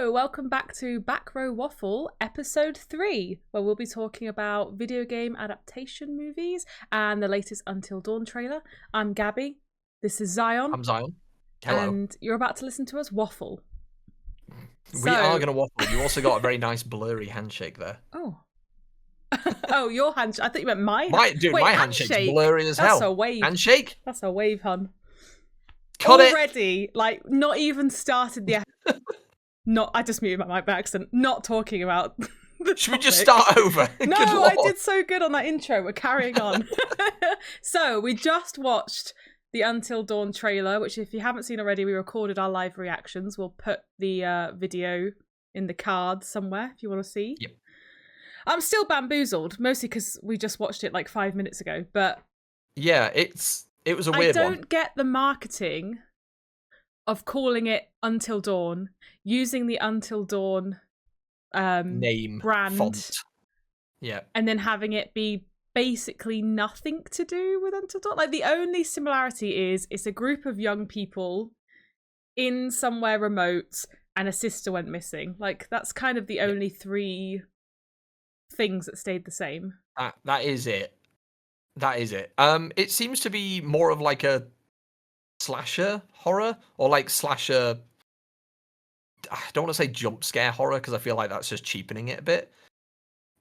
Hello, welcome back to Back Row Waffle, episode 3, where we'll be talking about video game adaptation movies and the latest Until Dawn trailer. I'm Gabby. This is Zion. I'm Zion. Hello. And you're about to listen to us waffle. We are going to waffle. You also got a very nice blurry handshake there. Oh. Oh, your handshake. I thought you meant my handshake. My handshake's blurry as hell. That's a wave. Handshake? That's a wave, hun. Cut Already, like, not even started the episode. I just muted my mic by accident. Not talking about the Should we just start over? No, I did so good on that intro. We're carrying on. So, we just watched the Until Dawn trailer, which if you haven't seen already, we recorded our live reactions. We'll put the video in the card somewhere if you want to see. Yep. I'm still bamboozled, mostly because we just watched it like 5 minutes ago, but... Yeah, it was a weird one. I don't get the marketing of calling it Until Dawn, using the Until Dawn name, brand, font. Yeah. And then having it be basically nothing to do with Until Dawn. Like, the only similarity is it's a group of young people in somewhere remote and a sister went missing. Like, that's kind of the only three things that stayed the same. That is it. That is it. It seems to be more of like a slasher horror, or like slasher... I don't want to say jump scare horror, because I feel like that's just cheapening it a bit.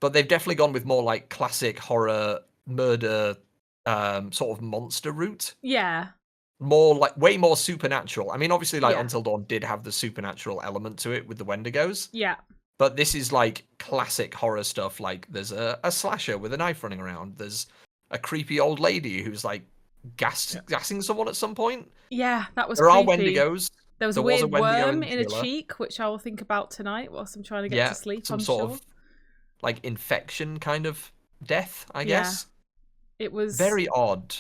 But they've definitely gone with more like classic horror, murder, sort of monster route. Yeah. More like, way more supernatural. I mean, obviously, like, Until Dawn did have the supernatural element to it with the Wendigos. Yeah. But this is like classic horror stuff. Like, there's a slasher with a knife running around. There's a creepy old lady who's like gassing someone at some point. Yeah, that was There creepy. are Wendigos. There was a weird worm in a cheek, which I will think about tonight whilst I'm trying to get to sleep. Some sort of like infection kind of death, I guess. It was very odd.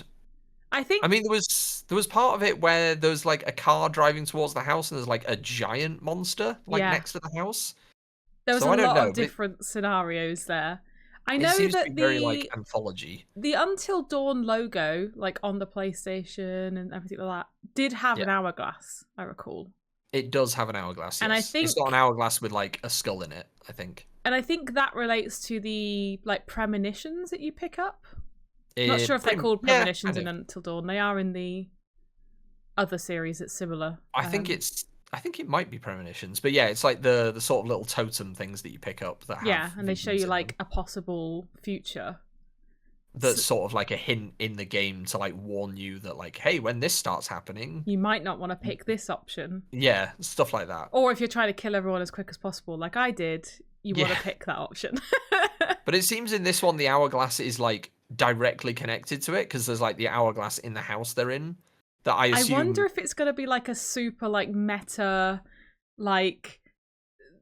I mean, there was part of it where there was like a car driving towards the house and there's like a giant monster like next to the house. There was a lot of different scenarios there. I know that the very like anthology. The Until Dawn logo, like on the PlayStation and everything like that, did have an hourglass, I recall. It does have an hourglass, yes. And I think it's got an hourglass with like a skull in it, I think. And I think that relates to the like premonitions that you pick up. Not sure if they're called premonitions in Until Dawn. They are in the other series that's similar. I think it might be premonitions, but yeah, it's like the sort of little totem things that you pick up that have and they show you like a possible future. That's sort of like a hint in the game to like warn you that like, hey, when this starts happening, you might not want to pick this option. Yeah, stuff like that. Or if you're trying to kill everyone as quick as possible, like I did, you want to pick that option. But it seems in this one the hourglass is like directly connected to it because there's like the hourglass in the house they're in. That I wonder if it's going to be like a super like meta, like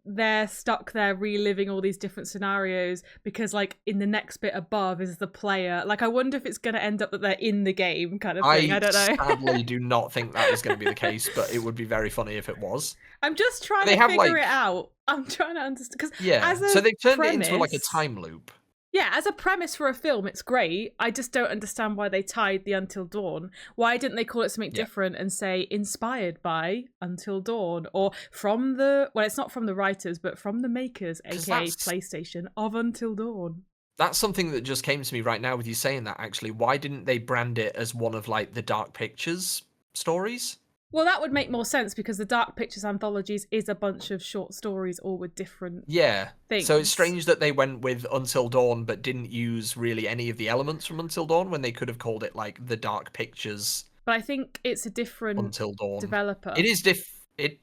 they're stuck there reliving all these different scenarios because like in the next bit above is the player. Like I wonder if it's going to end up that they're in the game kind of thing. I don't know. I sadly do not think that is going to be the case, but it would be very funny if it was. I'm just trying to figure it out. I'm trying to understand because so they've turned it into like a time loop. Yeah, as a premise for a film, it's great. I just don't understand why they tied the Until Dawn. Why didn't they call it something different and say inspired by Until Dawn or from the... Well, it's not from the writers, but from the makers, aka PlayStation, of Until Dawn. That's something that just came to me right now with you saying that, actually. Why didn't they brand it as one of, like, the Dark Pictures stories? Well, that would make more sense because the Dark Pictures anthologies is a bunch of short stories all with different things. So it's strange that they went with Until Dawn but didn't use really any of the elements from Until Dawn when they could have called it like the Dark Pictures. But I think it's a different Until Dawn developer. It is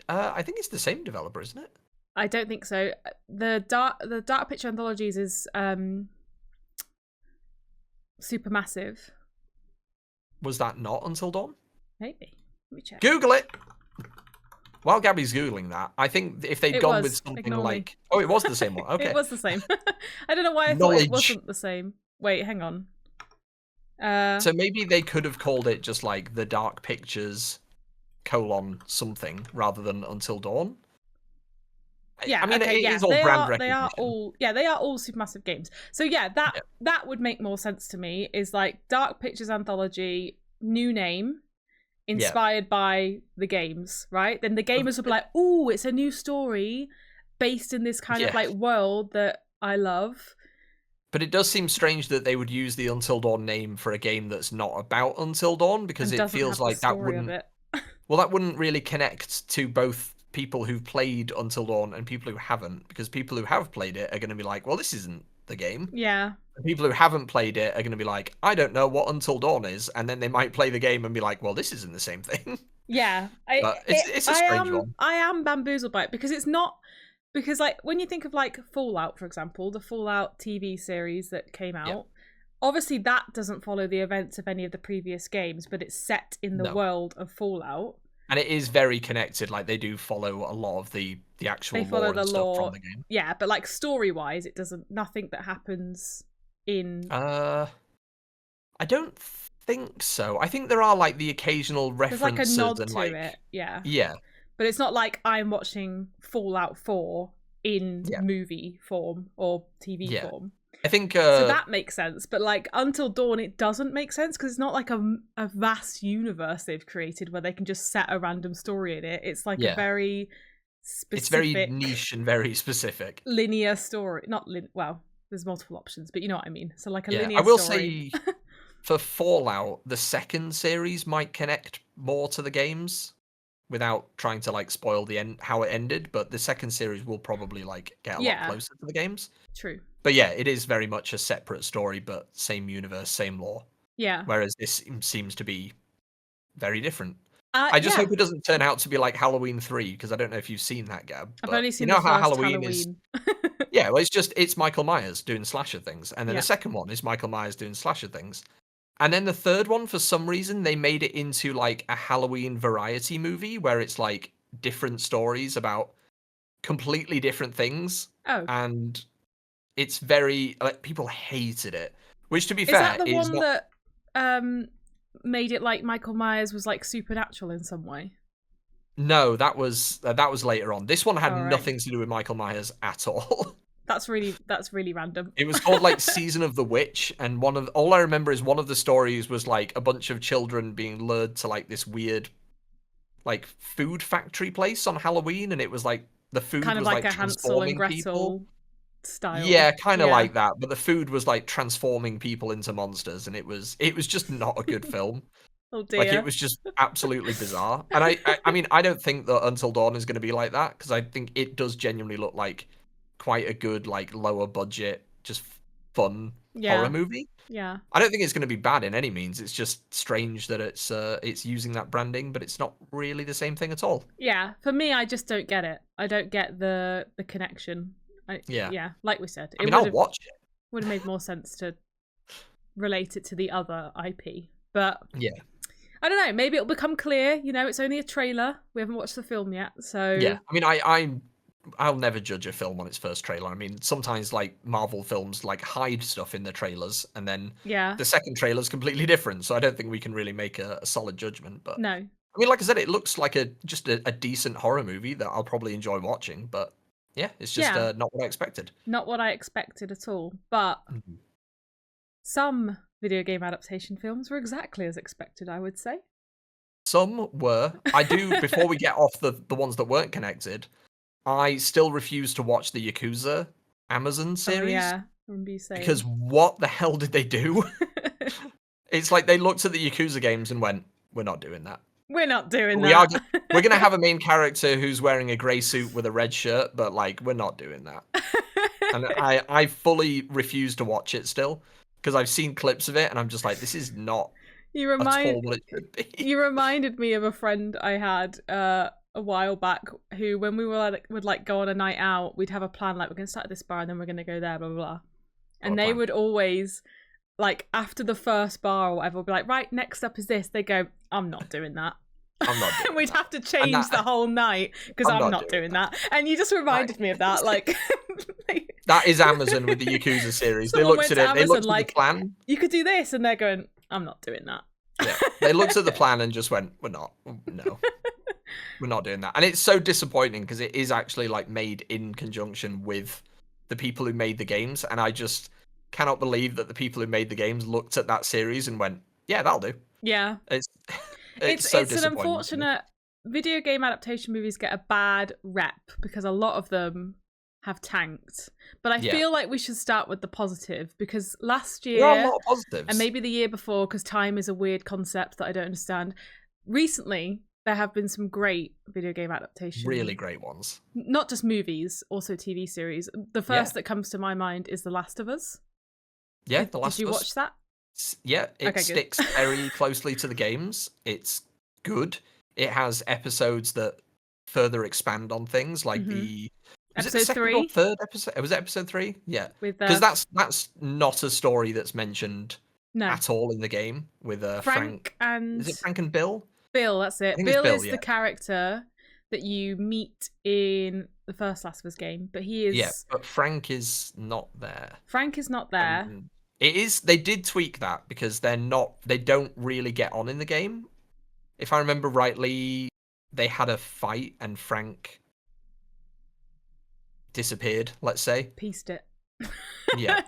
I think it's the same developer, isn't it? I don't think so. The Dark Picture anthologies is Supermassive. Was that not Until Dawn? Maybe. Let me check. Google it! While Gabby's Googling that, I think if they'd gone with something like... Oh, it was the same one. Okay. It was the same. I don't know why I thought it wasn't the same. Wait, hang on. So maybe they could have called it just like the Dark Pictures : something rather than Until Dawn. Yeah, I mean, it is all brand recognition. They are all Supermassive games. So yeah, that would make more sense to me. Is like Dark Pictures anthology, new name. inspired by the games, right? Then the gamers will be like, "Ooh, it's a new story based in this kind of like world that I love." But it does seem strange that they would use the Until Dawn name for a game that's not about Until Dawn, because And it doesn't feels have the like that story of wouldn't. it. Well, that wouldn't really connect to both people who've played Until Dawn and people who haven't, because people who have played it are going to be like, well, this isn't the game. Yeah. And people who haven't played it are going to be like, I don't know what Until Dawn is, and then they might play the game and be like, well, this isn't the same thing. Yeah. But it's a strange one. I am bamboozled by it, because it's not, because like when you think of like Fallout, for example, the Fallout TV series that came out, obviously that doesn't follow the events of any of the previous games, but it's set in the world of Fallout. And it is very connected. Like, they do follow a lot of the actual lore and stuff from the game. Yeah, but like story-wise, it doesn't. Nothing that happens in. I don't think so. I think there are like the occasional references. There's like a nod and, to like, it. Yeah. Yeah. But it's not like I'm watching Fallout 4 in movie form or TV form. I think so that makes sense, but like Until Dawn, it doesn't make sense, because it's not like a vast universe they've created where they can just set a random story in it. It's like a very specific, it's very niche and very specific linear story. Not well, there's multiple options, but you know what I mean. So like a linear I will story. say for Fallout, the second series might connect more to the games without trying to like spoil the end, how it ended, but the second series will probably like get a lot closer to the games. True. But yeah, it is very much a separate story, but same universe, same lore. Yeah. Whereas this seems to be very different. I just hope it doesn't turn out to be like Halloween 3, because I don't know if you've seen that, Gab. I've only seen you know the how first Halloween is. Yeah, well, it's Michael Myers doing slasher things, and then the second one is Michael Myers doing slasher things, and then the third one, for some reason, they made it into like a Halloween variety movie where it's like different stories about completely different things. Oh. And it's very like, people hated it. Which, to be fair, is that the is one not... that made it like Michael Myers was like supernatural in some way? No, that was later on. This one had nothing to do with Michael Myers at all. That's really random. It was called like Season of the Witch, and all I remember is one of the stories was like a bunch of children being lured to like this weird like food factory place on Halloween, and it was like the food kind of was like a Hansel and Gretel people. Style. Yeah, kind of like that, but the food was like transforming people into monsters, and it was just not a good film. Oh dear. Like, it was just absolutely bizarre. And I mean, I don't think that Until Dawn is going to be like that, because I think it does genuinely look like quite a good, like, lower budget, just fun horror movie. Yeah. I don't think it's going to be bad in any means. It's just strange that it's using that branding, but it's not really the same thing at all. Yeah, for me, I just don't get it. I don't get the connection. Yeah, like we said, I'll watch it. Would have made more sense to relate it to the other IP, but yeah, I don't know. Maybe it'll become clear. You know, it's only a trailer. We haven't watched the film yet, so yeah. I mean, I'll never judge a film on its first trailer. I mean, sometimes like Marvel films like hide stuff in the trailers, and then the second trailer is completely different. So I don't think we can really make a solid judgment. But no, I mean, like I said, it looks like just a decent horror movie that I'll probably enjoy watching. But yeah, it's just not what I expected. Not what I expected at all. But some video game adaptation films were exactly as expected, I would say. Some were. I do, before we get off the ones that weren't connected, I still refuse to watch the Yakuza Amazon series. Oh, yeah, remember you saying. Because what the hell did they do? It's like they looked at the Yakuza games and went, we're not doing that. We're not doing that. We're going to have a main character who's wearing a grey suit with a red shirt, but like, we're not doing that. And I fully refuse to watch it still, because I've seen clips of it and I'm just like, this is not at all what it should be. You reminded me of a friend I had a while back who, when we would like go on a night out, we'd have a plan, like, we're going to start at this bar and then we're going to go there, blah, blah, blah. And they would always, like, after the first bar or whatever, be like, right, next up is this. They go, I'm not doing that. I'm not doing We'd have to change the whole night because I'm not doing that. And you just reminded me of that. Like, that is Amazon with the Yakuza series. They looked at it. They looked at the plan. You could do this, and they're going, I'm not doing that. Yeah, they looked at the plan and just went, we're not doing that. And it's so disappointing because it is actually like made in conjunction with the people who made the games, and I just cannot believe that the people who made the games looked at that series and went, yeah, that'll do. Yeah. It's so an disappointing. unfortunate video game adaptation movies get a bad rep because a lot of them have tanked. But I feel like we should start with the positive because last year, there are a lot of positives, and maybe the year before, because time is a weird concept that I don't understand. Recently, there have been some great video game adaptations. Really great ones. Not just movies, also TV series. The first that comes to my mind is The Last of Us. Yeah, The Last of Us. Did you watch that? Yeah, it sticks very closely to the games. It's good. It has episodes that further expand on things, like the episode 3 or third episode? Was it episode 3? Yeah, because that's not a story that's mentioned at all in the game with Frank and is it Frank and Bill? Bill, that's it. Bill is the character that you meet in the first Last of Us game, but he is... Yeah, but Frank is not there. Frank is not there. It is... They did tweak that because they're not... They don't really get on in the game. If I remember rightly, they had a fight and Frank disappeared, let's say. Pieced it. Yeah.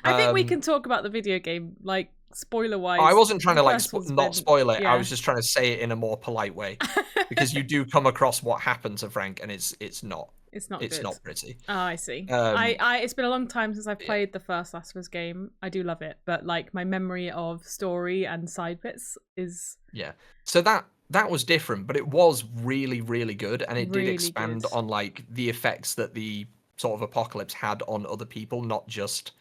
I think we can talk about the video game, like, spoiler-wise. I wasn't trying to, like, not spoil it. Yeah. I was just trying to say it in a more polite way. Because you do come across what happened to Frank, and it's not. It's not pretty. Oh, I see. It's been a long time since I've played the first Last of Us game. I do love it, but, like, my memory of story and side bits is... Yeah. So that was different, but it was really, really good, and it did expand on, like, the effects that the sort of apocalypse had on other people, not just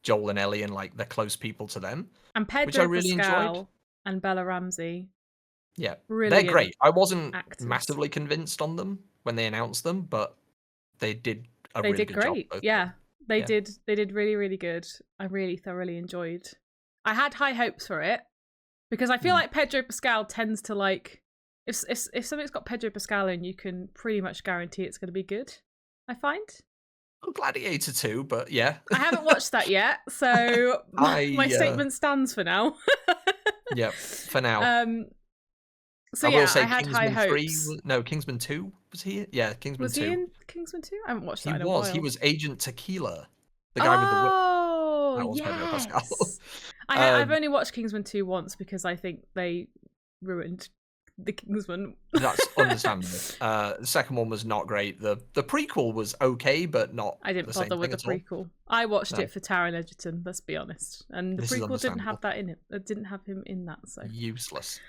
Joel and Ellie and, like, the close people to them. And Pedro which I really enjoyed. And Bella Ramsey. Yeah, brilliant. They're great. I wasn't actors. Massively convinced on them when they announced them, but they did a really good job. Yeah, they did. They did really, really good. I really thoroughly enjoyed. I had high hopes for it because I feel like Pedro Pascal tends to like if something's got Pedro Pascal in, you can pretty much guarantee it's going to be good. I find. Well, Gladiator 2, but yeah. I haven't watched that yet, so my statement stands for now. Yeah, for now. So I will say I had Kingsman high 3, hopes. No, Kingsman 2, was he? Yeah, Kingsman 2. Was he in Kingsman 2? I haven't watched that in a while. He was Agent Tequila, the guy with the whip. Oh, that was Pedro Pascal. I've only watched Kingsman 2 once because I think they ruined the Kingsman. That's understandable. The second one was not great. The prequel was okay, but not. I didn't bother with the prequel. I watched it for Taron Egerton. Let's be honest, and the prequel didn't have that in it. It didn't have him in that, so useless.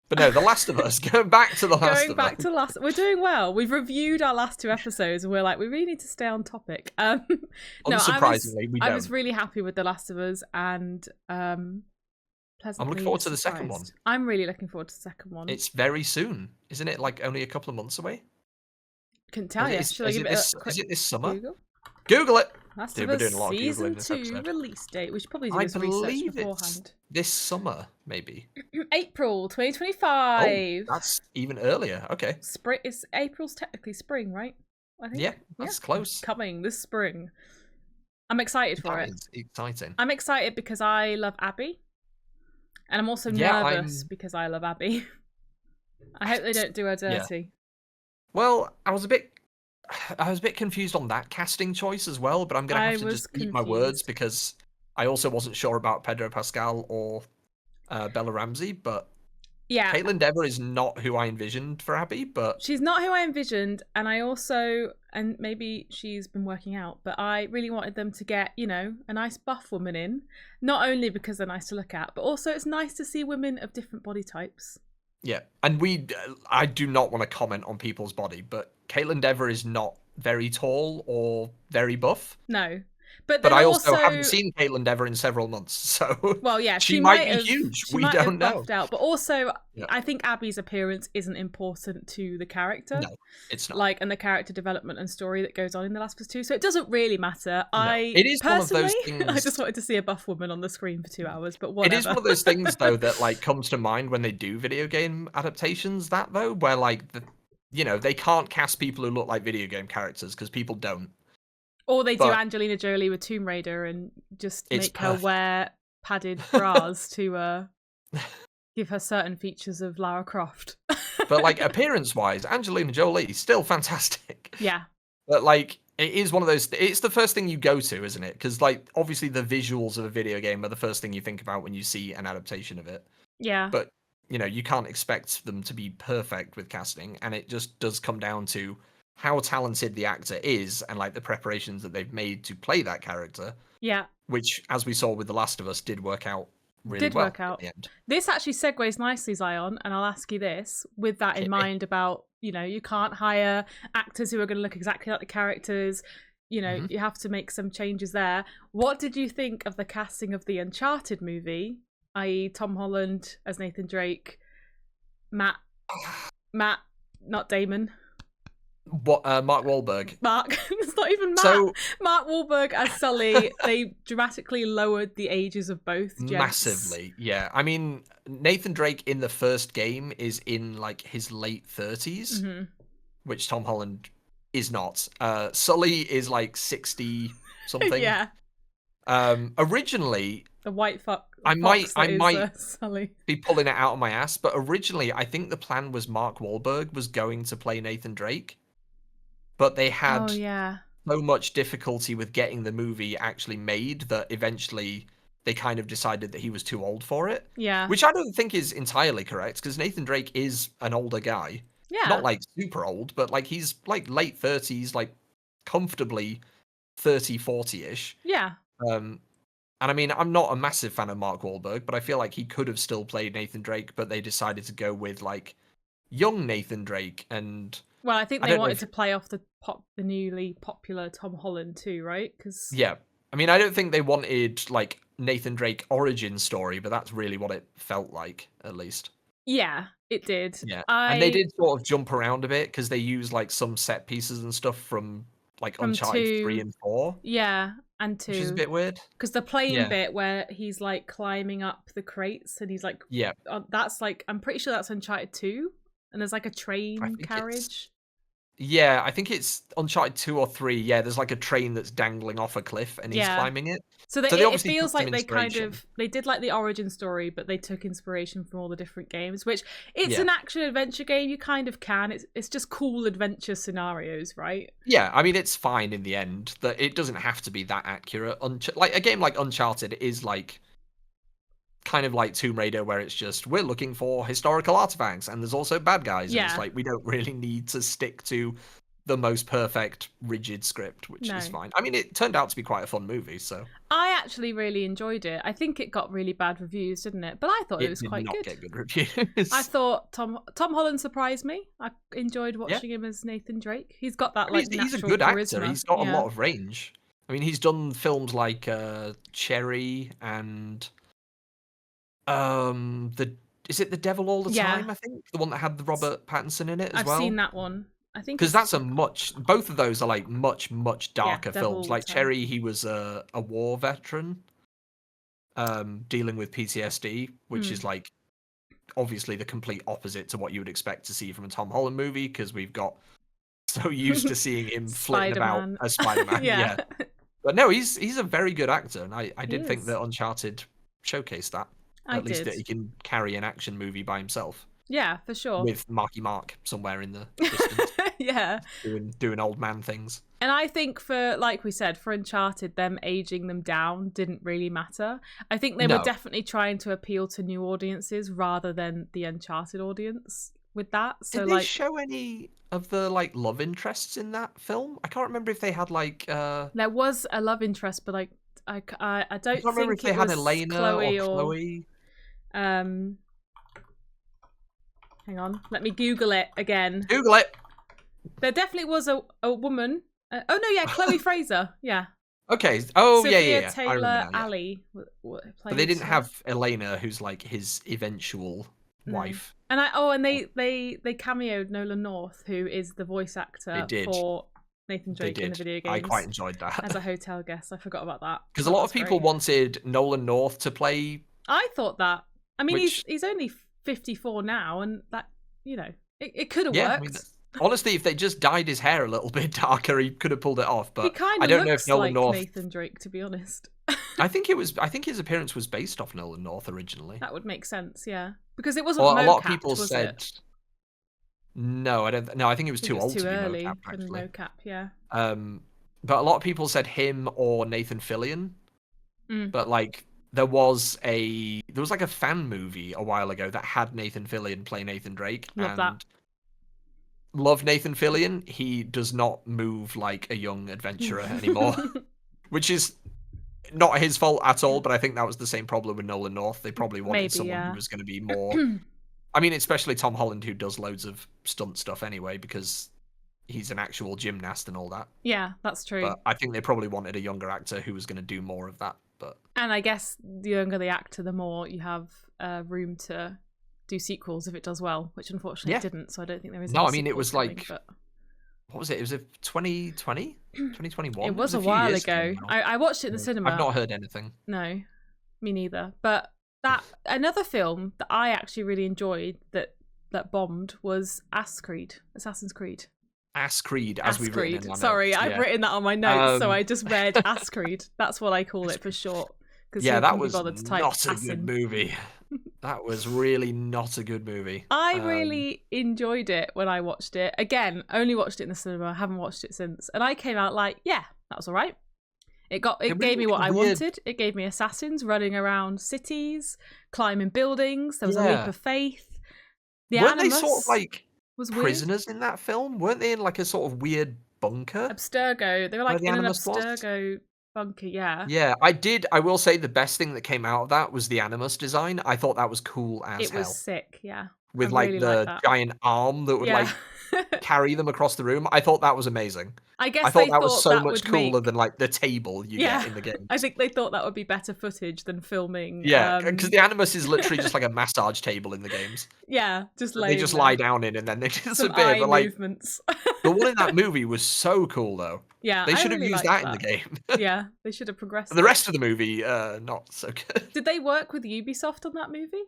But no, The Last of Us. Going back to The Last of Us. Going back to Last. We're doing well. We've reviewed our last 2 episodes, and we're like, we really need to stay on topic. Unsurprisingly, we don't. I was really happy with The Last of Us, and I'm looking forward to the second one. I'm really looking forward to the second one. It's very soon, isn't it? Like only a couple of months away. Couldn't tell you. Should I give it a quick is it this summer? Google it. Last of Us season 2 release date. We should probably do this research beforehand. This summer, maybe. April 2025. Oh, that's even earlier. Okay. Spring. April's technically spring, right? I think. Yeah, that's close. Coming this spring. I'm excited for it. It's exciting. I'm excited because I love Abby. And I'm also nervous because I love Abby. I hope they don't do her dirty. Yeah. Well, I was a bit confused on that casting choice as well, but I'm going to have to just eat my words because I also wasn't sure about Pedro Pascal or Bella Ramsey, but yeah, Caitlin Dever is not who I envisioned for Abby, but... She's not who I envisioned, and I also, and maybe she's been working out, but I really wanted them to get, you know, a nice buff woman in, not only because they're nice to look at, but also it's nice to see women of different body types. Yeah, and I do not want to comment on people's body, but Caitlin Dever is not very tall or very buff. No. But I also haven't seen Caitlin Dever in several months, so well, yeah, she might be huge. We don't know. Out. But also, I think Abby's appearance isn't important to the character. No, it's not. Like, and the character development and story that goes on in The Last of Us 2, so it doesn't really matter. No. It is one of those things... I just wanted to see a buff woman on the screen for 2 hours, but whatever. It is one of those things, though, that like comes to mind when they do video game adaptations. That though, where like they can't cast people who look like video game characters because people don't. Or they do Angelina Jolie with Tomb Raider and just make her wear padded bras to give her certain features of Lara Croft. But like appearance-wise, Angelina Jolie still fantastic. Yeah. But like it is one of those. It's the first thing you go to, isn't it? Because like obviously the visuals of a video game are the first thing you think about when you see an adaptation of it. Yeah. But you can't expect them to be perfect with casting, and it just does come down to how talented the actor is and like the preparations that they've made to play that character, Yeah. which, as we saw with The Last of Us, did work out really Did well work out. in the end. This actually segues nicely, Zion, and I'll ask you this with that in mind about, you can't hire actors who are going to look exactly like the characters. Mhm. You have to make some changes there. What did you think of the casting of the Uncharted movie, i.e. Tom Holland as Nathan Drake, Matt, not Damon. What Mark Wahlberg? Mark. It's not even Matt. So Mark Wahlberg as Sully. They dramatically lowered the ages of both gents. massively, yeah. I mean, Nathan Drake in the first game is in like his late 30s, which Tom Holland is not. Sully is like 60 something. Yeah. Originally, The white I might Sully. be pulling it out of my ass, but originally I think the plan was Mark Wahlberg was going to play Nathan Drake, but they had so much difficulty with getting the movie actually made that eventually they kind of decided that he was too old for it. Yeah. Which I don't think is entirely correct, because Nathan Drake is an older guy. Yeah. Not like super old, but like he's like late 30s, like comfortably 30, 40-ish. Yeah. And I mean, I'm not a massive fan of Mark Wahlberg, but I feel like he could have still played Nathan Drake, but they decided to go with like young Nathan Drake. And well, I think they wanted to play off the newly popular Tom Holland too, right? Because yeah, I mean, I don't think they wanted like Nathan Drake origin story, but that's really what it felt like, at least. Yeah, it did. Yeah, and they did sort of jump around a bit because they used like some set pieces and stuff from like Uncharted 3 and 4. Yeah, and 2. Which is a bit weird. Because the plane bit where he's like climbing up the crates and he's like, that's like, I'm pretty sure that's Uncharted 2. And there's like a train carriage. Yeah, I think it's Uncharted 2 or 3. Yeah, there's like a train that's dangling off a cliff and he's climbing it. So they it feels like they did like the origin story, but they took inspiration from all the different games, which it's an action adventure game. You kind of can. It's just cool adventure scenarios, right? Yeah, I mean, it's fine in the end. That it doesn't have to be that accurate. Like a game like Uncharted is like kind of like Tomb Raider, where it's just we're looking for historical artifacts and there's also bad guys. And it's like we don't really need to stick to the most perfect rigid script, which is fine. I mean, it turned out to be quite a fun movie, so I actually really enjoyed it. I think it got really bad reviews, didn't it? But I thought it was quite good. It did not get good reviews. I thought Tom Holland surprised me. I enjoyed watching him as Nathan Drake. He's got that like he's a natural good charisma. actor. He's got a lot of range. I mean, he's done films like Cherry and is it The Devil All the Time? I think the one that had the Robert Pattinson in it as well. I've seen that one. I think because that's both of those are like much darker films. Like Cherry, he was a war veteran, dealing with PTSD, which is like obviously the complete opposite to what you would expect to see from a Tom Holland movie, because we've got so used to seeing him flitting about as Spider-Man. Yeah, but no, he's a very good actor, and I did think that Uncharted showcased that. At least that he can carry an action movie by himself. Yeah, for sure. With Marky Mark somewhere in the distance. Yeah. Doing old man things. And I think like we said, for Uncharted, them aging them down didn't really matter. I think they were definitely trying to appeal to new audiences rather than the Uncharted audience with that. So did they show any of the like love interests in that film? I can't remember if they had like there was a love interest, but like I don't remember if they had Elena Chloe or Chloe. Hang on, let me Google it again. Google it. There definitely was a woman. Oh no, yeah, Chloe Fraser. Yeah. Okay. Oh, Sophia yeah. Taylor Ali. But they didn't have Elena, who's like his eventual wife. And they cameoed Nolan North, who is the voice actor for Nathan Drake in the video games. I quite enjoyed that. As a hotel guest. I forgot about that. Because a lot of people wanted Nolan North to play. I thought that. I mean, he's only 54 now, and that, it could have worked. I mean, honestly, if they just dyed his hair a little bit darker, he could have pulled it off. But he kind of I don't know if Nolan North. Nathan Drake, to be honest. I think his appearance was based off Nolan North originally. That would make sense, yeah, because it wasn't. Mocap, a lot of people said. It? No, I don't. No, I think it was too old to be mocap. Actually, mocap, yeah. But a lot of people said him or Nathan Fillion. But like there was like a fan movie a while ago that had Nathan Fillion play Nathan Drake. Love that. Love Nathan Fillion. He does not move like a young adventurer anymore, which is not his fault at all. But I think that was the same problem with Nolan North. They probably wanted someone who was going to be more. I mean, especially Tom Holland, who does loads of stunt stuff anyway, because he's an actual gymnast and all that. Yeah, that's true. But I think they probably wanted a younger actor who was going to do more of that. And I guess the younger the actor, the more you have room to do sequels if it does well, which unfortunately it didn't. So I don't think there is. No, I mean, it was coming, like, what was it? It was 2020, 2021. It was a while ago. I watched it in the cinema. I've not heard anything. No, me neither. But that another film that I actually really enjoyed that bombed was Assassin's Creed. Ass Creed, as we've written in our Sorry, notes. I've written that on my notes, so I just read Ass Creed. That's what I call it for short. Yeah, that was not a good movie. That was really not a good movie. I really enjoyed it when I watched it. Again, only watched it in the cinema. I haven't watched it since. And I came out like, yeah, that was all right. It gave me what I wanted. It gave me assassins running around cities, climbing buildings. There was a leap of faith. Weren't they sort of like was prisoners in that film? Weren't they in like a sort of weird bunker? Abstergo. They were like in an Abstergo bunker, yeah. Yeah, I will say the best thing that came out of that was the Animus design. I thought that was cool as hell. It was sick, yeah. With like really the giant arm that would like carry them across the room. I thought that was amazing. I thought that was so much cooler than like the table you get in the game. I think they thought that would be better footage than filming. Yeah, because the Animus is literally just like a massage table in the games. Yeah, they just lie down in and then they disappear. But like movements. the one in that movie was so cool though. Yeah, they should have used that in the game. Yeah, they should have progressed. The rest of the movie, not so good. Did they work with Ubisoft on that movie?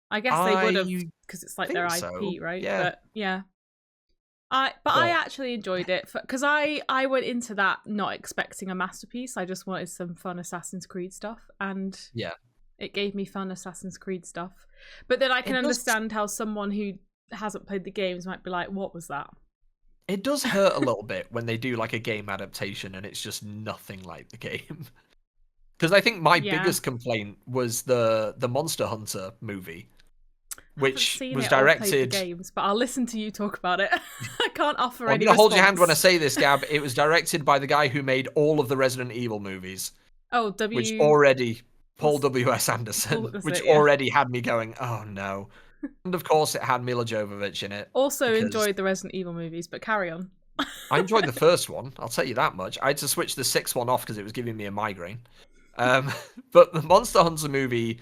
I guess they would have, because it's like their IP, right? Yeah. But yeah. I actually enjoyed it because I went into that not expecting a masterpiece. I just wanted some fun Assassin's Creed stuff, and it gave me fun Assassin's Creed stuff. But then I can understand how someone who hasn't played the games might be like, "What was that?" It does hurt a little bit when they do like a game adaptation and it's just nothing like the game. Because I think my biggest complaint was the Monster Hunter movie, which was directed. The games, but I'll listen to you talk about it. I can't offer any. I'm gonna hold your hand when I say this, Gab. It was directed by the guy who made all of the Resident Evil movies. Oh, Paul W.S. Anderson, which already had me going, oh no. And of course, it had Mila Jovovich in it. Also enjoyed the Resident Evil movies, but carry on. I enjoyed the first one. I'll tell you that much. I had to switch the sixth one off because it was giving me a migraine. But the Monster Hunter movie,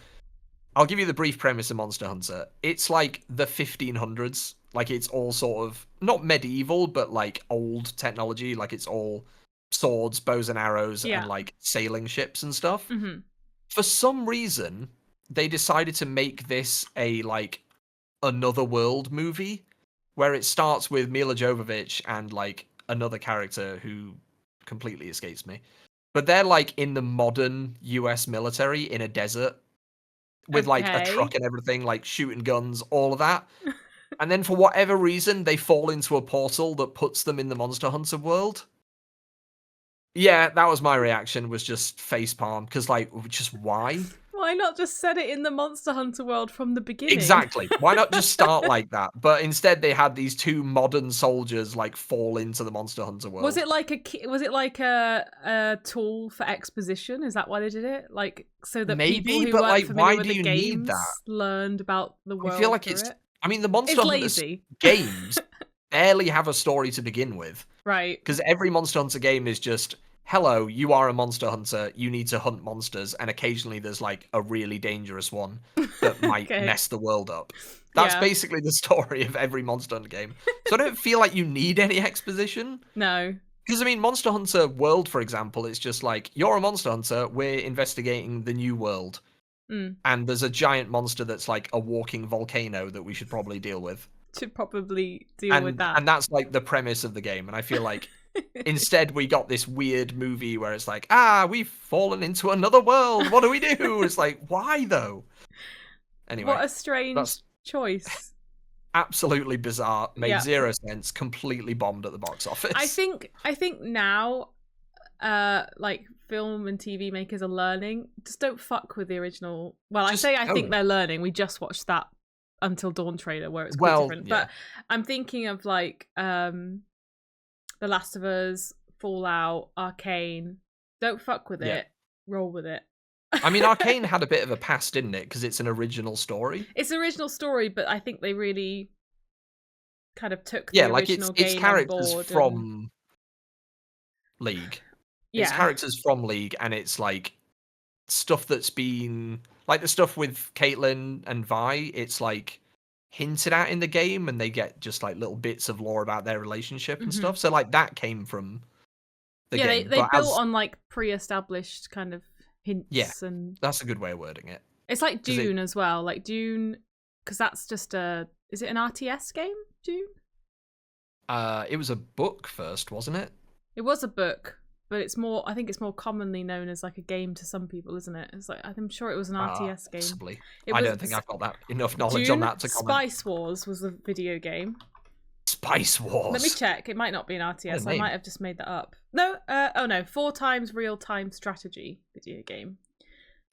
I'll give you the brief premise of Monster Hunter. It's like the 1500s. Like it's all sort of not medieval, but like old technology. Like it's all swords, bows and arrows, and like sailing ships and stuff. Mm-hmm. For some reason, they decided to make this a like another world movie where it starts with Mila Jovovich and like another character who completely escapes me. But they're like in the modern US military in a desert with like a truck and everything, like shooting guns, all of that. And then for whatever reason, they fall into a portal that puts them in the Monster Hunter world. Yeah, that was my reaction, was just facepalm, because like, just why? Why not just set it in the Monster Hunter world from the beginning? Exactly. Why not just start like that? But instead, they had these two modern soldiers like fall into the Monster Hunter world. Was it like a tool for exposition? Is that why they did it? Like so that people who weren't familiar with the games learned about the world. I feel like it's. I mean, the Monster Hunter games barely have a story to begin with, right? Because every Monster Hunter game is just, hello, you are a monster hunter, you need to hunt monsters, and occasionally there's like a really dangerous one that might mess the world up. That's basically the story of every Monster Hunter game. So I don't feel like you need any exposition. No. Because I mean, Monster Hunter World, for example, it's just like, you're a monster hunter, we're investigating the new world. And there's a giant monster that's like a walking volcano that we should probably deal with. Should probably deal with that. And that's like the premise of the game. And I feel like instead we got this weird movie where it's like, we've fallen into another world. What do we do? It's like, why though? Anyway. What a strange choice. Absolutely bizarre. Made zero sense. Completely bombed at the box office. I think now, like film and TV makers are learning, just don't fuck with the original. Well, Just I think don't. they're learning. We just watched that Until Dawn trailer where it's quite Well, different. yeah. But I'm thinking of like The Last of Us, Fallout, Arcane. Don't fuck with Yeah. it. Roll with it. I mean, Arcane had a bit of a past, didn't it? Because it's an original story. It's an original story, but I think they really kind of took the Yeah, like original it's game characters on board. from League. It's Yeah. characters from League, and it's like stuff that's been like the stuff with Caitlyn and Vi. It's like hinted at in the game, and they get just like little bits of lore about their relationship and stuff. So like that came from the game. They But built on like pre-established kind of hints. Yeah. And that's a good way of wording it. it's like Dune as well. Like Dune, because that's just is it an RTS game, Dune? It was a book first, wasn't it? It was a book, but I think it's more commonly known as like a game to some people, isn't it? It's like, I'm sure it was an RTS game. Possibly. It I was don't think I've got that enough knowledge Dune, on that to comment. Spice Wars was a video game. Spice Wars. Let me check. It might not be an RTS. I name. might have just made that up. No, oh no, 4 times real-time strategy video game.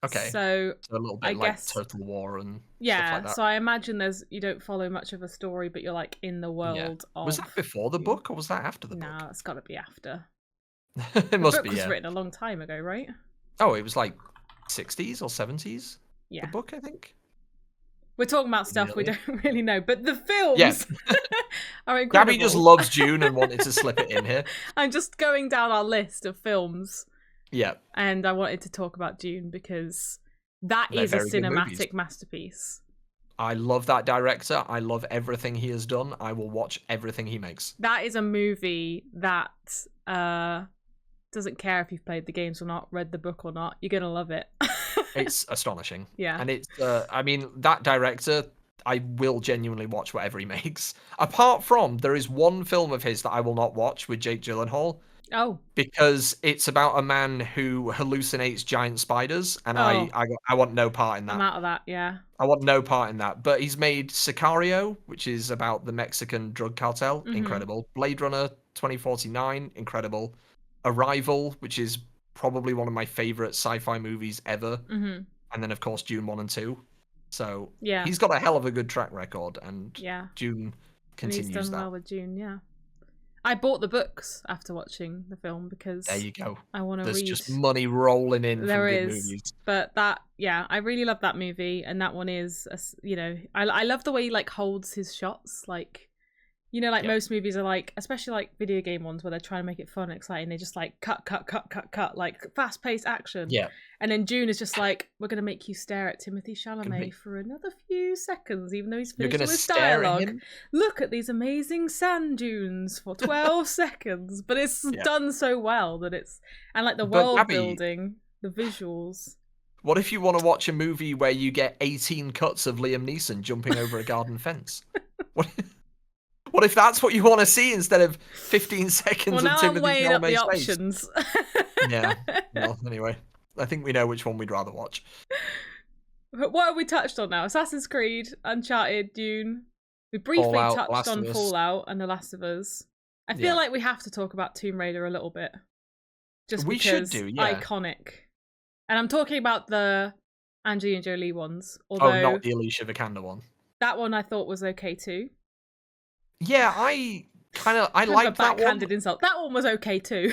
Okay. So a little bit I like guess Total War and yeah. stuff like that. So I imagine you don't follow much of a story, but you're like in the world of. Was that before the book or was that after the book? No, it's got to be after. It must The book be. was Yeah. written a long time ago, right? Oh, it was like 60s or 70s. Yeah. The book, I think. We're talking about stuff we don't really know, but the films Yeah. are incredible. Gabby just loves Dune and wanted to slip it in here. I'm just going down our list of films. Yeah. And I wanted to talk about Dune because that They're is a very good cinematic movies. masterpiece. I love that director. I love everything he has done. I will watch everything he makes. That is a movie that doesn't care if you've played the games or not, read the book or not. You're going to love it. It's astonishing. Yeah. And it's, I mean, that director, I will genuinely watch whatever he makes. Apart from, there is one film of his that I will not watch with Jake Gyllenhaal. Oh. Because it's about a man who hallucinates giant spiders, and Oh. I want no part in that. I'm out of that, yeah. I want no part in that. But he's made Sicario, which is about the Mexican drug cartel. Mhm. Incredible. Blade Runner 2049. Incredible. Arrival, which is probably one of my favorite sci-fi movies ever. Mhm. And then, of course, Dune 1 and 2. So Yeah. he's got a hell of a good track record, and Yeah. Dune And continues he's done that. well with Dune, yeah. I bought the books after watching the film because There you go. I want to There's read. just money rolling in There from good is, movies. but that, yeah, I really love that movie, and that one is, you know, I love the way he like holds his shots, like, you know, like Yeah. most movies are like, especially like video game ones where they're trying to make it fun and exciting, they just like cut, like fast paced action. Yeah. And then Dune is just like, we're gonna make you stare at Timothée Chalamet make- for another few seconds, even though he's You're finished gonna all his stare at dialogue. him? Look at these amazing sand dunes for 12 seconds, but it's Yeah. done so well that it's, and like the But world Gabby- building, the visuals. What if you want to watch a movie where you get 18 cuts of Liam Neeson jumping over a garden fence? What if that's what you want to see instead of 15 seconds Well, now of I'm Timothée weighing up the Chalamet's face? options. Yeah. Well, anyway, I think we know which one we'd rather watch. But what have we touched on now? Assassin's Creed, Uncharted, Dune. We briefly Fallout, touched Last on of Us. Fallout and The Last of Us. I feel Yeah. like we have to talk about Tomb Raider a little bit. Just We should because do, yeah. iconic. And I'm talking about the Angelina Jolie ones. Although Oh, not the Alicia Vikander one. that one I thought was okay too. Yeah, I Kind of a liked that backhanded one. insult. That one was okay too.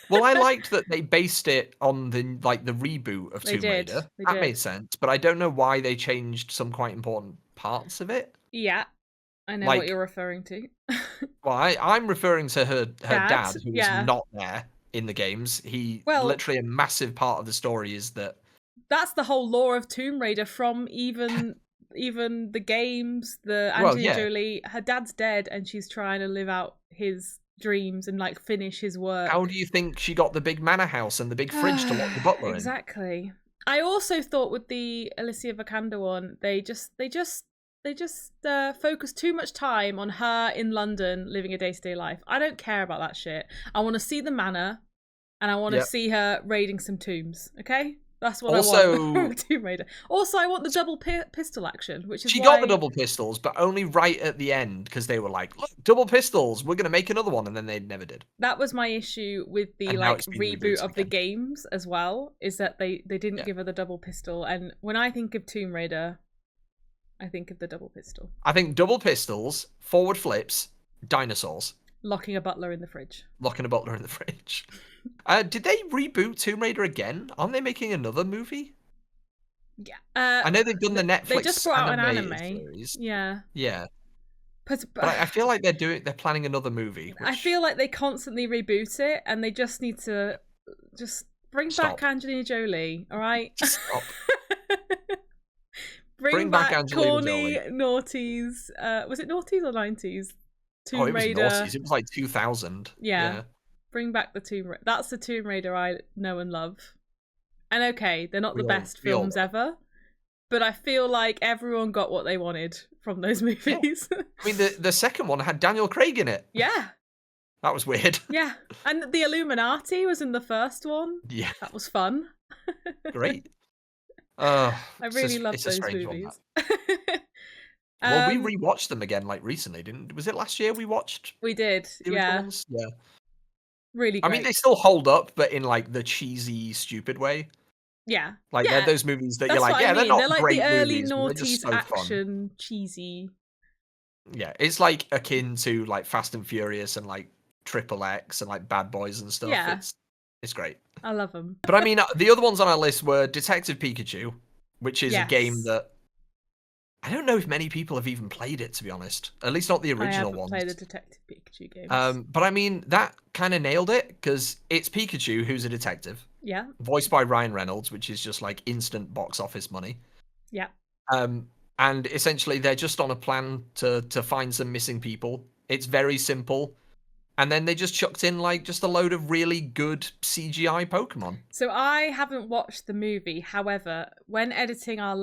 Well, I liked that they based it on the reboot of They Tomb did, Raider. they That did. made sense, but I don't know why they changed some quite important parts of it. Yeah, I know Like- what you're referring to. Well, I'm referring to her dad, who yeah. was not there in the games. Well- Literally a massive part of the story is that. That's the whole lore of Tomb Raider from even the games, the Well, Angelina yeah. Jolie, her dad's dead and she's trying to live out his dreams and like finish his work. How do you think she got the big manor house and the big fridge to lock the butler in? Exactly. I also thought with the Alicia Vikander one, they just focus too much time on her in London living a day-to-day life. I don't care about that shit. I want to see the manor and I want to Yep. see her raiding some tombs, okay? That's what I Also, want from Tomb Raider. Also, I want the double pistol action, which is she why... got the double pistols, but only right at the end because they were like, "Look, double pistols. We're gonna make another one," and then they never did. That was my issue with the And now it's been reboot rebooted of the again. games as well, is that they didn't give her the double pistol. And when I think of Tomb Raider, I think of the double pistol. I think double pistols, forward flips, dinosaurs. Locking a butler in the fridge. Locking a butler in the fridge. Did they reboot Tomb Raider again? Aren't they making another movie? Yeah. I know they've done the Netflix They just brought out an anime series. Yeah. Yeah. But I feel like they're planning another movie. Which... I feel like they constantly reboot it, and they just need to just bring back Angelina Jolie, all right? Stop. bring back Angelina corny Jolie. noughties. Was it noughties or 90s? It was noughties. It was like 2000. Yeah. Bring back the Tomb Raider. That's the Tomb Raider I know and love. And okay, they're not the best films ever, but I feel like everyone got what they wanted from those movies. Yeah. I mean, the second one had Daniel Craig in it. Yeah. That was weird. Yeah. And the Illuminati was in the first one. Yeah. That was fun. Great. I really love those movies. Well, we rewatched them again recently, was it last year we watched? We did, yeah. Yeah. Really great. I mean, they still hold up, but in the cheesy, stupid way. Yeah. They're those movies that That's you're like, yeah, they're not they're great the early movies, but they're just noughties so action, fun. cheesy. Yeah, it's akin to Fast and Furious and Triple X and Bad Boys and stuff. Yeah. It's great. I love them. But I mean, the other ones on our list were Detective Pikachu, which is a game that I don't know if many people have even played it, to be honest. At least not the original ones. I haven't played the Detective Pikachu games. But I mean, that kind of nailed it, because it's Pikachu who's a detective. Yeah. Voiced by Ryan Reynolds, which is just instant box office money. Yeah. And essentially they're just on a plan to find some missing people. It's very simple. And then they just chucked in just a load of really good CGI Pokemon. So I haven't watched the movie. However, when editing our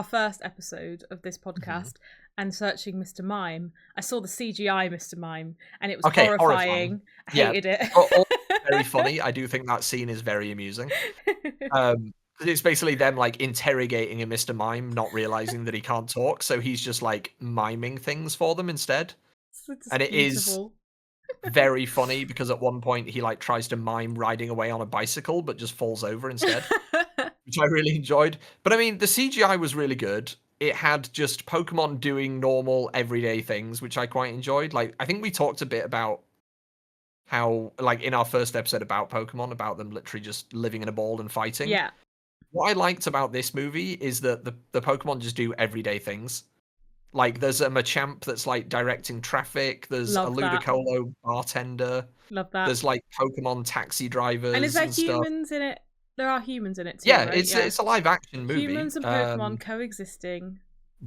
first episode of this podcast and searching Mr. Mime, I saw the CGI Mr. Mime, and it was horrifying. I hated it. Very funny. I do think that scene is very amusing. It's basically them interrogating a Mr. Mime, not realizing that he can't talk, so he's just miming things for them instead. And it is very funny because at one point he tries to mime riding away on a bicycle but just falls over instead, which I really enjoyed. But I mean, the CGI was really good. It had just Pokemon doing normal everyday things, which I quite enjoyed. I think we talked a bit about how in our first episode about Pokemon, about them literally just living in a ball and fighting. Yeah. What I liked about this movie is that the Pokemon just do everyday things. There's a Machamp that's directing traffic. There's a Ludicolo bartender. Love that. There's Pokemon taxi drivers. And is there humans in it? There are humans in it too. Right? It's a live action movie. Humans and Pokemon coexisting.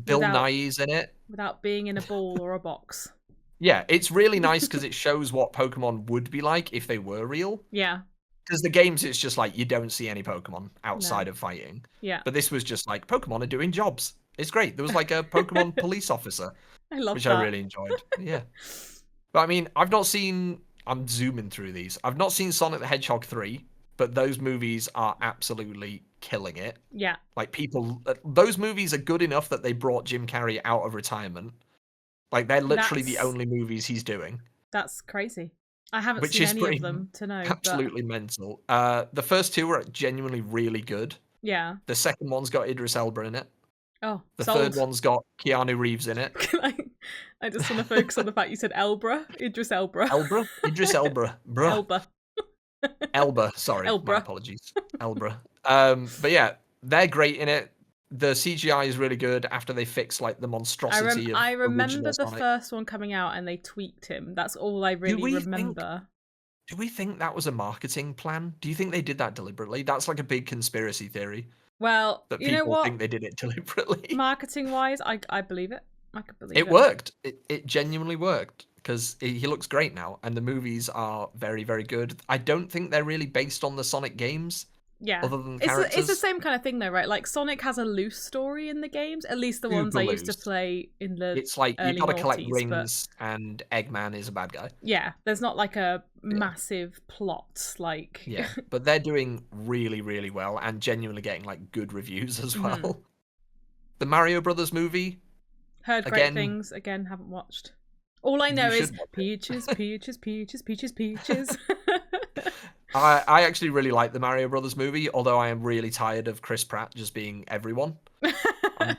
Bill Nye's in it. Without being in a ball or a box. Yeah, it's really nice because it shows what Pokemon would be like if they were real. Yeah. Because the games, it's just you don't see any Pokemon outside of fighting. Yeah. But this was just Pokemon are doing jobs. It's great. There was a Pokemon police officer. I love which that. I really enjoyed. Yeah. But I mean, I'm zooming through these. I've not seen Sonic the Hedgehog 3, but those movies are absolutely killing it. Yeah. Those movies are good enough that they brought Jim Carrey out of retirement. They're literally the only movies he's doing. That's crazy. I haven't seen any of them to know. Absolutely mental. The first two were genuinely really good. Yeah. The second one's got Idris Elba in it. Oh, the third one's got Keanu Reeves in it. I just want to focus on the fact you said Elbra. Idris Elba. Elbra? Idris Elba. Bruh. Elba. Elba, sorry. Elbra. My apologies. Elbra. But yeah, they're great in it. The CGI is really good after they fix the monstrosity of I remember the Sonic. first one coming out and they tweaked him. That's all I really remember. Do we think that was a marketing plan? Do you think they did that deliberately? That's a big conspiracy theory. Well, that you know people what? think they did it deliberately. Marketing wise, I believe it. I could believe it. It worked. It genuinely worked because he looks great now, and the movies are very, very good. I don't think they're really based on the Sonic games. Yeah. other than It's characters. the same kind of thing though, right? Like Sonic has a loose story in the games, at least the ones Super I used to loose. play in the It's like you early got to collect noughties, rings, and Eggman is a bad guy. yeah, there's not like a Yeah. massive plot like Yeah, but they're doing really, really well and genuinely getting like good reviews as well. The Mario Brothers movie, Heard great again, things, again, haven't watched. All I know you is should watch it. peaches, peaches, peaches, peaches, peaches. I actually really like the Mario Brothers movie, although I am really tired of Chris Pratt just being everyone.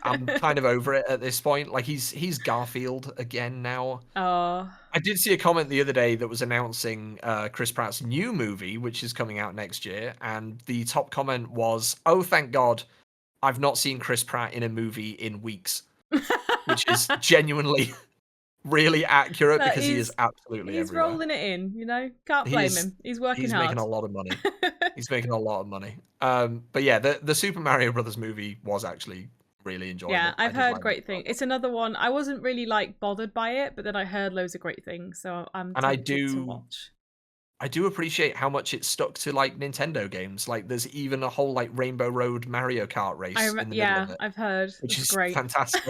I'm kind of over it at this point. Like he's Garfield again now. Oh, I did see a comment the other day that was announcing Chris Pratt's new movie, which is coming out next year, and the top comment was, "Oh, thank God, I've not seen Chris Pratt in a movie in weeks," which is genuinely really accurate because he is absolutely he's everywhere. rolling it in, you know. Can't blame him. He's working He's hard. making a lot of money. He's making a lot of money. But yeah, the Super Mario Brothers movie was actually really enjoyable. Yeah, I've heard like great things. It's another one. I wasn't really like bothered by it, but then I heard loads of great things, so I'm tempted to watch. I do appreciate how much it stuck to like Nintendo games. Like there's even a whole like Rainbow Road Mario Kart race in the middle of it. I've heard, which is great. fantastic.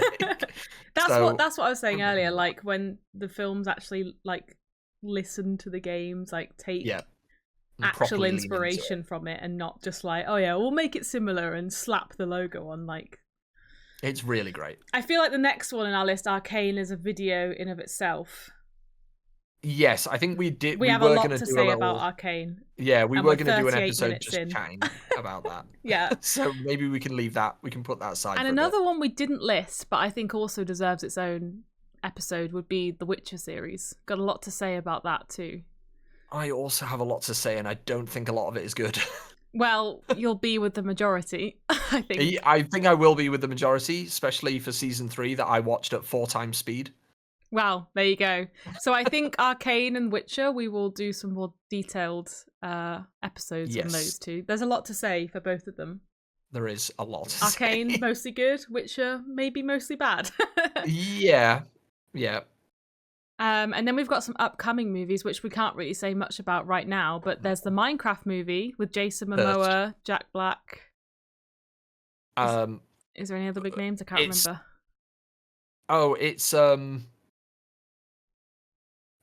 That's what I was saying earlier. Like when the films actually like listen to the games, like take actual inspiration from it, and not just like, oh yeah, we'll make it similar and slap the logo on. Like, it's really great. I feel like the next one in our list, Arcane, is a video in of itself. Yes, I think we did. We have a lot to say about Arcane. Yeah, we were going to do an episode just chatting about that. Yeah. So maybe we can leave that. We can put that aside. And another one we didn't list, but I think also deserves its own episode, would be the Witcher series. Got a lot to say about that too. I also have a lot to say, and I don't think a lot of it is good. Well, you'll be with the majority, I think. I think I will be with the majority, especially for season 3 that I watched at 4 times speed. Wow, there you go. So I think Arcane and Witcher, we will do some more detailed episodes on those two. There's a lot to say for both of them. There is a lot to Arcane, say. mostly good. Witcher, maybe mostly bad. Yeah. And then we've got some upcoming movies, which we can't really say much about right now, but there's the Minecraft movie with Jason Momoa, Jack Black. Is there any other big names? I can't remember. Oh, it's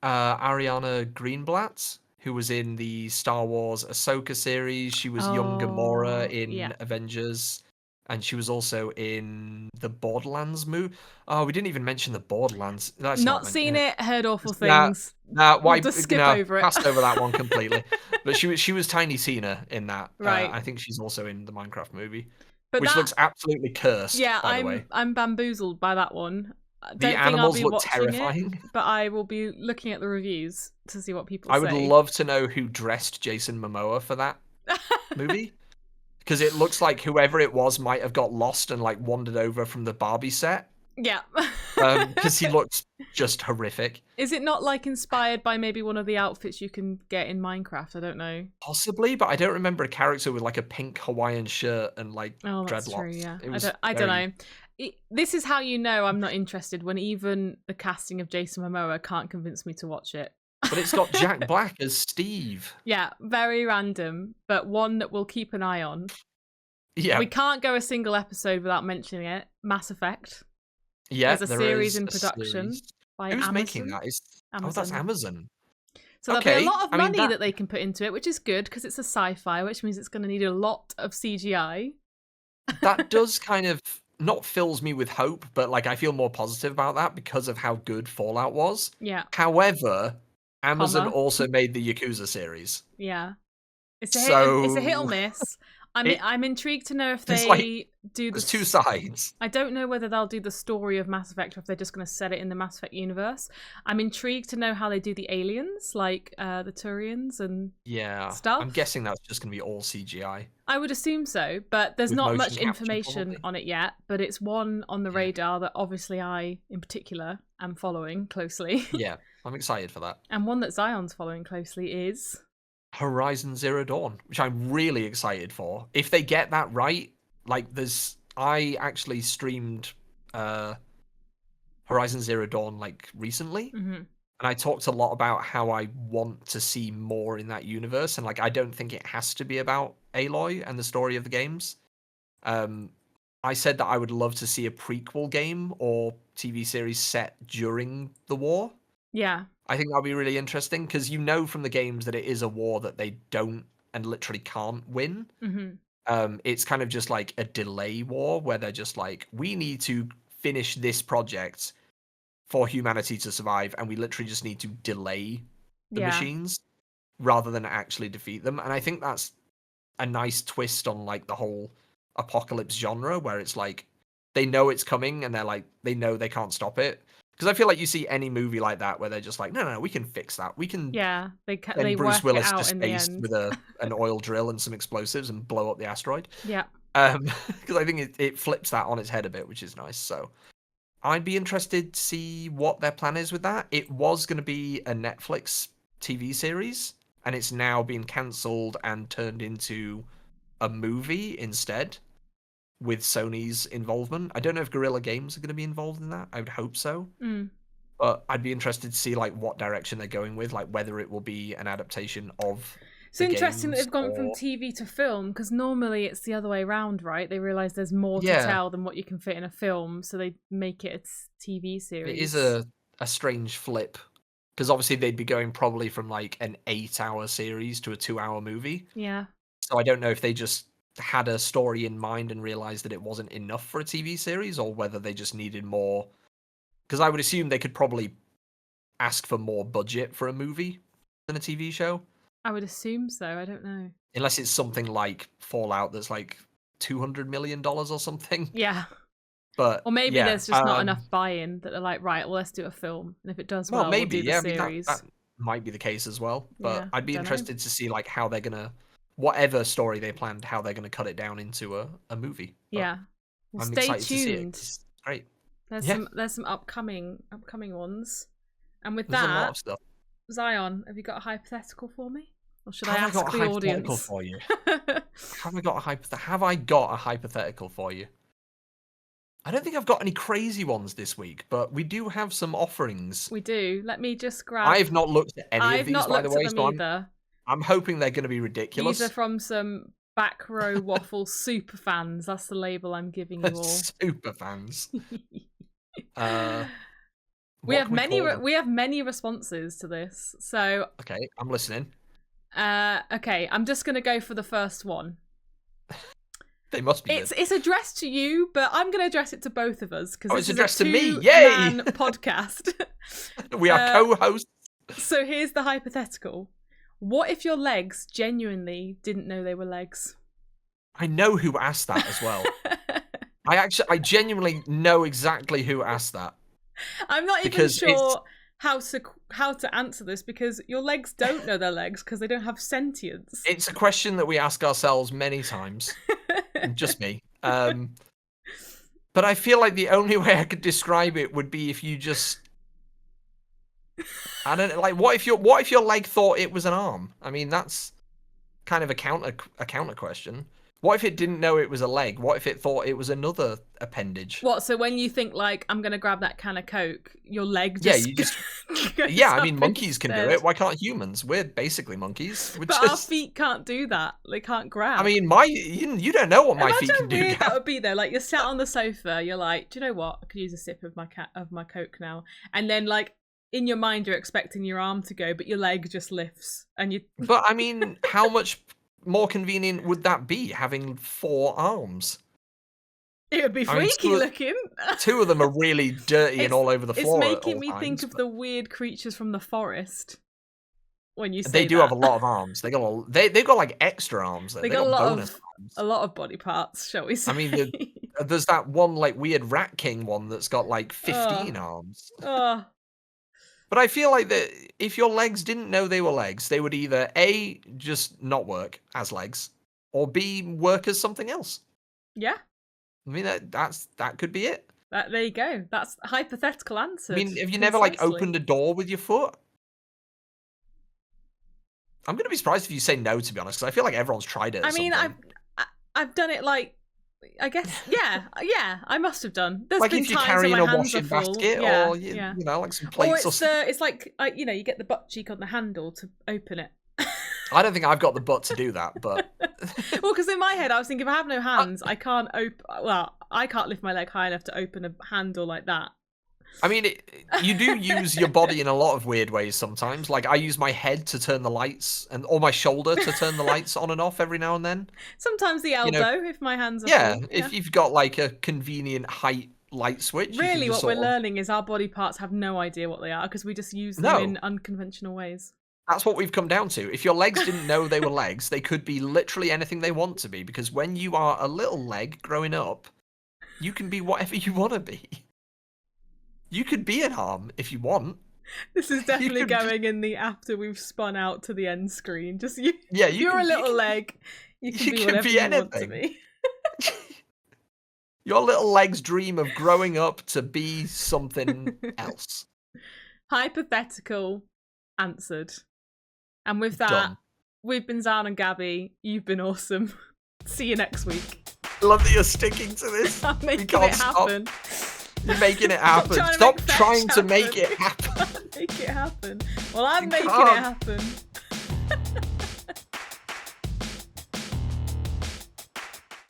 Ariana Greenblatt, who was in the Star Wars Ahsoka series. She was young Gamora in Avengers, and she was also in the Borderlands movie. Oh, we didn't even mention the Borderlands. That's not seen it. Heard awful things. Why we'll just skip over it. Passed over that one completely. But she was Tiny Tina in that. Right. I think she's also in the Minecraft movie, but which looks absolutely cursed. Yeah, by the way. I'm bamboozled by that one. The animals look terrifying. But I will be looking at the reviews to see what people say. I would love to know who dressed Jason Momoa for that movie. Because it looks like whoever it was might have got lost and like wandered over from the Barbie set. Yeah. Because he looks just horrific. Is it not like inspired by maybe one of the outfits you can get in Minecraft? I don't know. Possibly, but I don't remember a character with like a pink Hawaiian shirt and like dreadlocks. That's true, yeah. I don't know. This is how you know I'm not interested, when even the casting of Jason Momoa can't convince me to watch it. But it's got Jack Black as Steve. Yeah, very random, but one that we'll keep an eye on. Yeah. We can't go a single episode without mentioning it. Mass Effect. Yeah, there's a series in production by Who's Amazon. Making that? Amazon. Oh, that's Amazon. So there'll be a lot of money that they can put into it, which is good because it's a sci-fi, which means it's going to need a lot of CGI. That does kind of not fills me with hope, but like I feel more positive about that because of how good Fallout was. Yeah. However, Amazon also made the Yakuza series. Yeah. It's a hit or miss. I'm intrigued to know if they do the... There's two sides. I don't know whether they'll do the story of Mass Effect or if they're just going to set it in the Mass Effect universe. I'm intrigued to know how they do the aliens, like the Turians and stuff. I'm guessing that's just going to be all CGI. I would assume so, but there's not much information on it yet. But it's one on the radar that obviously I, in particular, am following closely. Yeah, I'm excited for that. And one that Zion's following closely is... Horizon Zero Dawn, which I'm really excited for. If they get that right, like I actually streamed Horizon Zero Dawn like recently, and I talked a lot about how I want to see more in that universe, and like I don't think it has to be about Aloy and the story of the games. I said that I would love to see a prequel game or TV series set during the war. Yeah. I think that'll be really interesting because you know from the games that it is a war that they don't and literally can't win. It's kind of just like a delay war where they're just like, we need to finish this project for humanity to survive, and we literally just need to delay the machines rather than actually defeat them. And I think that's a nice twist on like the whole apocalypse genre, where it's like they know it's coming and they're like they know they can't stop it. Because I feel like you see any movie like that where they're just like, no, we can fix that. We can. Yeah, they send Bruce work Willis it out to in the space end with an oil drill and some explosives and blow up the asteroid. Yeah. Because I think it flips that on its head a bit, which is nice. So I'd be interested to see what their plan is with that. It was going to be a Netflix TV series, and it's now been cancelled and turned into a movie instead with Sony's involvement. I don't know if Guerrilla Games are going to be involved in that. I would hope so. But I'd be interested to see like what direction they're going with, like whether it will be an adaptation of. It's interesting that they've gone from TV to film, because normally it's the other way around, right? They realise there's more to tell than what you can fit in a film, so they make it a TV series. It is a strange flip, because obviously they'd be going probably from like an 8-hour series to a 2-hour movie. Yeah. So I don't know if they just had a story in mind and realised that it wasn't enough for a TV series, or whether they just needed more. Because I would assume they could probably ask for more budget for a movie than a TV show. I would assume so. I don't know. Unless it's something like Fallout that's like $200 million or something. Yeah. But or maybe there's just not enough buy-in that they're like, right, well, let's do a film. And if it does well, maybe, we'll do the series. that might be the case as well. But I'd be interested to see like how they're going to, whatever story they planned, how they're going to cut it down into a movie. But yeah. Well, I'm stay excited tuned. to see it. It's great. There's some upcoming ones. And with There's that, a lot of stuff. Zion, have you got a hypothetical for me? Or should Have I ask got a the hypothetical audience? for you? Have I got a hypothetical for you? I don't think I've got any crazy ones this week, but we do have some offerings. We do. Let me just grab. I've not looked at any of these, by the way, so either. I'm hoping they're going to be ridiculous. These are from some Back Row Waffle super fans. That's the label I'm giving you all. Super fans. We have many responses to this. So okay, I'm listening. Okay, I'm just gonna go for the first one. They must be. It's addressed to you, but I'm gonna address it to both of us because it's addressed to me. Yay! Podcast. We are co-hosts. So here's the hypothetical: what if your legs genuinely didn't know they were legs? I know who asked that as well. I genuinely know exactly who asked that. I'm not even sure how to answer this because your legs don't know they're legs because they don't have sentience. It's a question that we ask ourselves many times. Just me. But I feel like the only way I could describe it would be if you just I don't know, like what if your leg thought it was an arm? I mean, that's kind of a counter question. What if it didn't know it was a leg? What if it thought it was another appendage? What? So when you think like I'm gonna grab that can of Coke, your leg just I mean, monkeys can do it. Why can't humans? We're basically monkeys. Our feet can't do that. They can't grab. I mean, you don't know what my feet can do. That would be though. Like you're sat on the sofa, you're like, do you know what? I could use a sip of my Coke now, and then like in your mind you're expecting your arm to go, but your leg just lifts, and you. But I mean, how much more convenient would that be having 4 arms? It would be freaky looking. 2 of them are really dirty and all over the floor. It's making me think of the weird creatures from the forest. When you say they do have a lot of arms. They've got like extra arms. They got a lot of body parts, shall we say? I mean, there's that one like weird Rat King one that's got like 15 arms. But I feel like that if your legs didn't know they were legs, they would either A, just not work as legs, or B, work as something else. Yeah. I mean, that could be it. There you go. That's a hypothetical answer. I mean, have you never like opened a door with your foot? I'm going to be surprised if you say no, to be honest, because I feel like everyone's tried it. I've done it like, I guess, yeah, I must have done. There's like been if you're times carrying when my a hands washing are full. basket, or you know, like some plates. Or it's like you get the butt cheek on the handle to open it. I don't think I've got the butt to do that, but Well, because in my head I was thinking, if I have no hands, I can't I can't lift my leg high enough to open a handle like that. I mean, you do use your body in a lot of weird ways sometimes. Like, I use my head to turn the lights, or my shoulder to turn the lights on and off every now and then. Sometimes the elbow, if my hands are Yeah, full. if you've got, like, a convenient height light switch. Really, what we're learning is our body parts have no idea what they are, because we just use them in unconventional ways. That's what we've come down to. If your legs didn't know they were legs, they could be literally anything they want to be, because when you are a little leg growing up, you can be whatever you want to be. You could be an arm if you want. This is definitely going in the after we've spun out to the end screen. Just you. Yeah, you're a little leg. You can be whatever you want to be. Your little leg's dream of growing up to be something else. Hypothetical answered. And with that, Done. We've been Zan and Gabby. You've been awesome. See you next week. I love that you're sticking to this. I'm making it happen. You're making it happen. Stop trying to make it happen. Make it happen. Well, I'm making it happen.